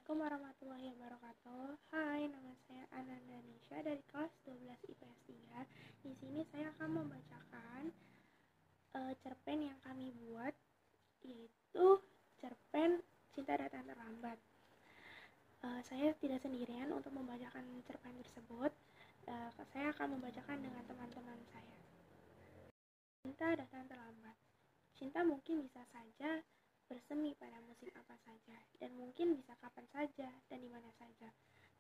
Assalamualaikum warahmatullahi wabarakatuh. Hai, nama saya Ananda Nisha dari kelas 12 IPS 3. Di sini saya akan membacakan cerpen yang kami buat, yaitu cerpen Cinta Datang Terlambat. Saya tidak sendirian untuk membacakan cerpen tersebut. Saya akan membacakan dengan teman-teman saya. Cinta Datang Terlambat. Cinta mungkin bisa saja bersemi pada musim apa saja, dan mungkin bisa kapan saja dan di mana saja.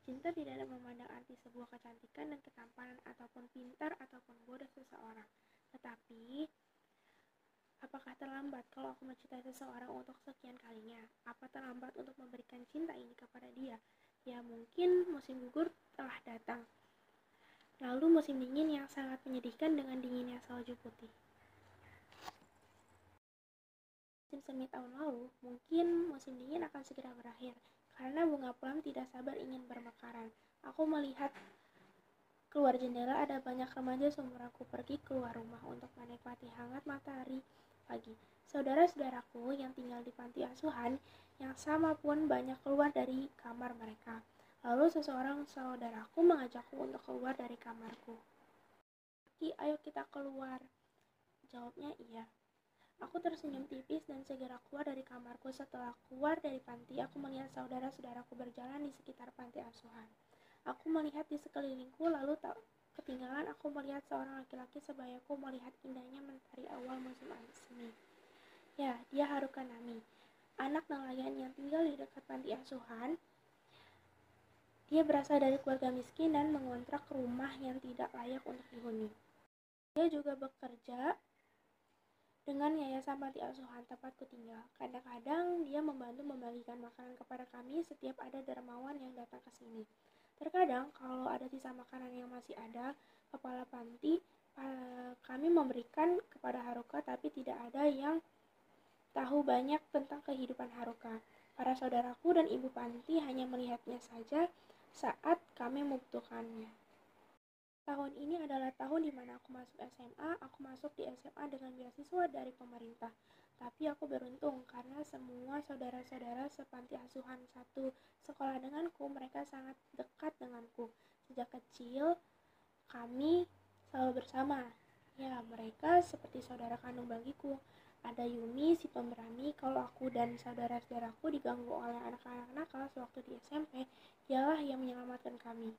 Cinta tidak ada memandang arti sebuah kecantikan dan ketampanan ataupun pintar ataupun bodoh seseorang. Tetapi, apakah terlambat kalau aku mencintai seseorang untuk sekian kalinya? Apa terlambat untuk memberikan cinta ini kepada dia? Ya mungkin musim gugur telah datang. Lalu musim dingin yang sangat menyedihkan dengan dinginnya salju putih. Musim semi tahun lalu, mungkin musim dingin akan segera berakhir, karena bunga plum tidak sabar ingin bermekaran. Aku melihat keluar jendela ada banyak remaja seumuranku pergi keluar rumah untuk menikmati hangat matahari pagi. Saudara-saudaraku yang tinggal di panti asuhan yang sama pun banyak keluar dari kamar mereka. Lalu seseorang saudaraku mengajakku untuk keluar dari kamarku. "Ki, ayo kita keluar," jawabnya iya. Aku tersenyum tipis dan segera keluar dari kamarku. Setelah keluar dari panti, aku melihat saudara-saudaraku berjalan di sekitar panti asuhan. Aku melihat di sekelilingku, lalu tak ketinggalan aku melihat seorang laki-laki sebayaku melihat indahnya mentari awal musim semi. Ya, dia Haruka Nami, anak nelayan yang tinggal di dekat panti asuhan. Dia berasal dari keluarga miskin dan mengontrak rumah yang tidak layak untuk dihuni. Dia juga bekerja dengan yayasan panti asuhan tempatku tinggal. Kadang-kadang dia membantu membagikan makanan kepada kami setiap ada dermawan yang datang ke sini. Terkadang kalau ada sisa makanan yang masih ada, kepala panti kami memberikan kepada Haruka, tapi tidak ada yang tahu banyak tentang kehidupan Haruka. Para saudaraku dan ibu panti hanya melihatnya saja saat kami membutuhkannya. Tahun ini adalah tahun di mana aku masuk SMA. Aku masuk di SMA dengan beasiswa dari pemerintah. Tapi aku beruntung karena semua saudara-saudara sepanti asuhan satu sekolah denganku, mereka sangat dekat denganku. Sejak kecil kami selalu bersama. Ya, mereka seperti saudara kandung bagiku. Ada Yumi, si pemberani. Kalau aku dan saudara-saudaraku diganggu oleh anak-anak nakal sewaktu di SMP, dialah yang menyelamatkan kami.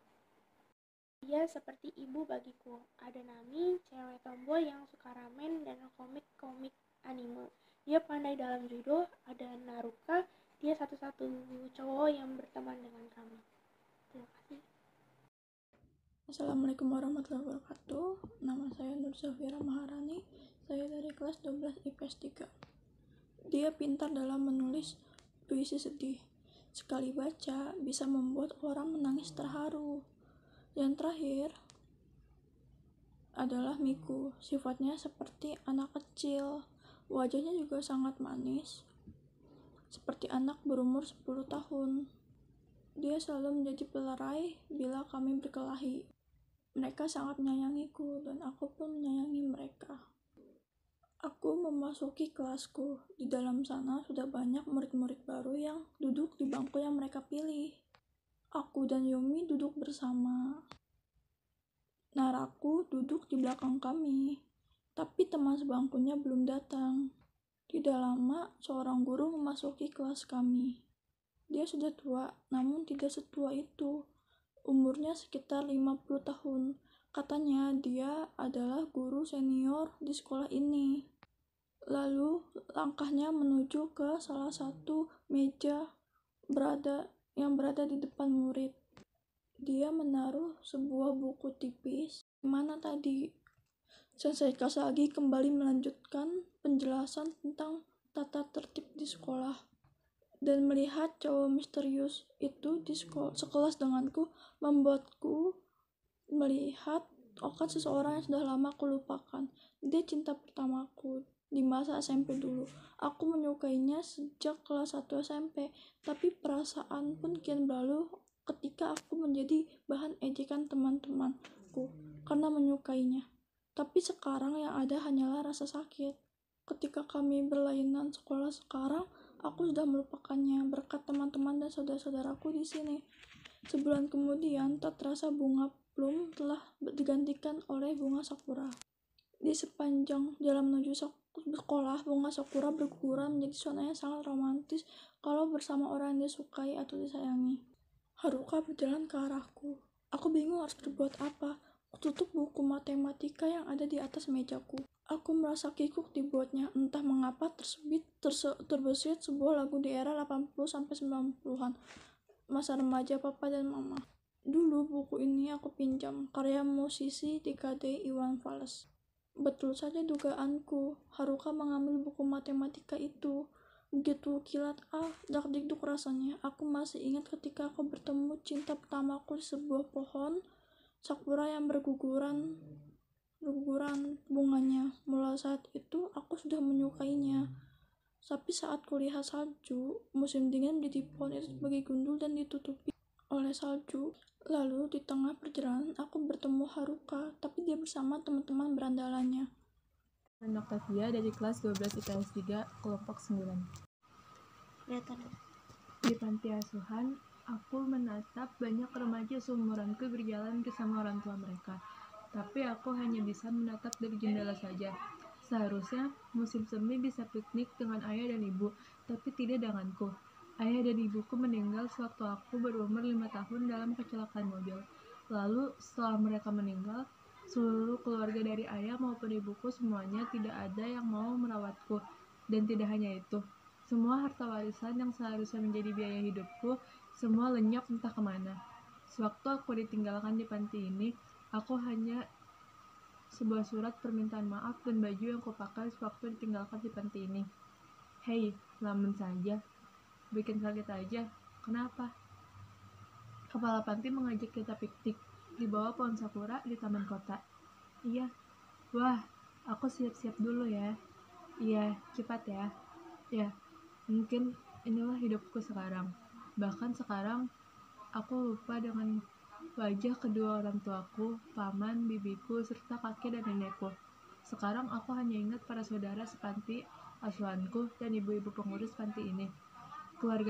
Dia seperti ibu bagiku. Ada Nami, cewek tomboy yang suka ramen dan komik-komik anime. Dia pandai dalam judo. Ada Naruka, dia satu-satu cowok yang berteman dengan kami. Terima kasih. Assalamualaikum warahmatullahi wabarakatuh. Nama saya Nur Zafira Maharani. Saya dari kelas 12 IPS 3. Dia pintar dalam menulis puisi sedih. Sekali baca bisa membuat orang menangis terharu. Yang terakhir adalah Miku. Sifatnya seperti anak kecil. Wajahnya juga sangat manis, seperti anak berumur 10 tahun. Dia selalu menjadi pelerai bila kami berkelahi. Mereka sangat menyayangiku dan aku pun menyayangi mereka. Aku memasuki kelasku. Di dalam sana sudah banyak murid-murid baru yang duduk di bangku yang mereka pilih. Aku dan Yumi duduk bersama. Naraku duduk di belakang kami, tapi teman sebangkunya belum datang. Tidak lama, seorang guru memasuki kelas kami. Dia sudah tua, namun tidak setua itu. Umurnya sekitar 50 tahun. Katanya dia adalah guru senior di sekolah ini. Lalu langkahnya menuju ke salah satu meja yang berada di depan murid. Dia menaruh sebuah buku tipis. Mana tadi? Sensei Kasagi kembali melanjutkan penjelasan tentang tata tertib di sekolah. Dan melihat cowok misterius itu di sekelas denganku membuatku melihat seseorang yang sudah lama aku lupakan. Dia cinta pertamaku di masa SMP dulu. Aku menyukainya sejak kelas 1 SMP, tapi perasaan pun kian berlalu ketika aku menjadi bahan ejekan teman-temanku karena menyukainya. Tapi sekarang yang ada hanyalah rasa sakit. Ketika kami berlainan sekolah sekarang, Aku sudah melupakannya berkat teman-teman dan saudara-saudaraku di sini. Sebulan kemudian, tak terasa bunga plum telah digantikan oleh bunga sakura. Di sepanjang jalan menuju sekolah, bunga sakura berguguran menjadi suasana yang sangat romantis kalau bersama orang yang disukai atau disayangi. Haruka berjalan ke arahku. Aku bingung harus berbuat apa. Aku tutup buku matematika yang ada di atas mejaku. Aku merasa kikuk dibuatnya. Entah mengapa terbesit sebuah lagu di era 80-90-an. Masa remaja papa dan mama. Dulu buku ini aku pinjam, karya musisi 3D Iwan Fals. Betul saja dugaanku, Haruka mengambil buku matematika itu. Begitu kilat, dak-dikduk rasanya. Aku masih ingat ketika aku bertemu cinta pertamaku di sebuah pohon sakura yang berguguran bunganya. Mulai saat itu, aku sudah menyukainya. Tapi saat kulihat salju, musim dingin menjadi pohon itu sebagai gundul dan ditutupi oleh salju. Lalu di tengah perjalanan aku bertemu Haruka, tapi dia bersama teman-teman berandalannya. Octavia dari kelas 12 IPS 3, kelompok 9. Di panti asuhan, aku menatap banyak remaja seumuranku berjalan bersama orang tua mereka. Tapi aku hanya bisa menatap dari jendela saja. Seharusnya musim semi bisa piknik dengan ayah dan ibu, tapi tidak denganku. Ayah dan ibuku meninggal sewaktu aku berumur 5 tahun dalam kecelakaan mobil. Lalu setelah mereka meninggal, seluruh keluarga dari ayah maupun ibuku semuanya tidak ada yang mau merawatku. Dan tidak hanya itu, semua harta warisan yang seharusnya menjadi biaya hidupku, semua lenyap entah kemana. Sewaktu aku ditinggalkan di panti ini, aku hanya sebuah surat permintaan maaf dan baju yang kupakai sewaktu ditinggalkan di panti ini. Hei, lamun saja. Bikin kaget aja. Kenapa? Kepala panti mengajak kita piknik di bawah pohon sakura di taman kota. Iya. Wah, aku siap-siap dulu ya. Iya, cepat ya. Ya, mungkin inilah hidupku sekarang. Bahkan sekarang, aku lupa dengan wajah kedua orang tuaku, paman, bibiku, serta kakek dan nenekku. Sekarang aku hanya ingat para saudara sepanti asuhanku dan ibu-ibu pengurus panti ini. Keluarga